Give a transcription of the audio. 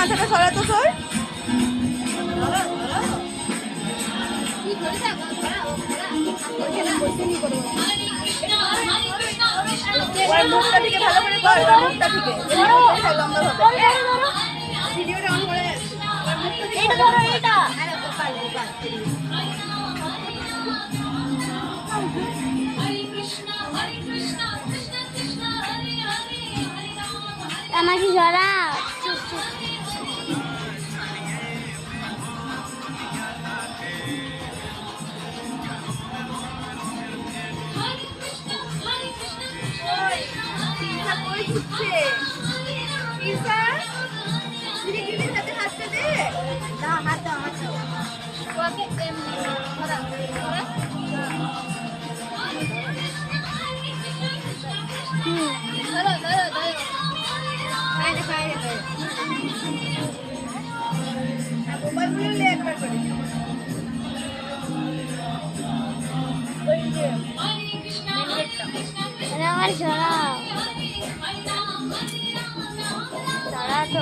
মাথাটা সরাতো তোর। মুখটা থেকে ভালো করে কর, মুখটা থেকে লম্বা হবে। ভিডিওটা অন করে এটা ধরো, এটা আমাকে জড়া আমার জড়া জড়া তো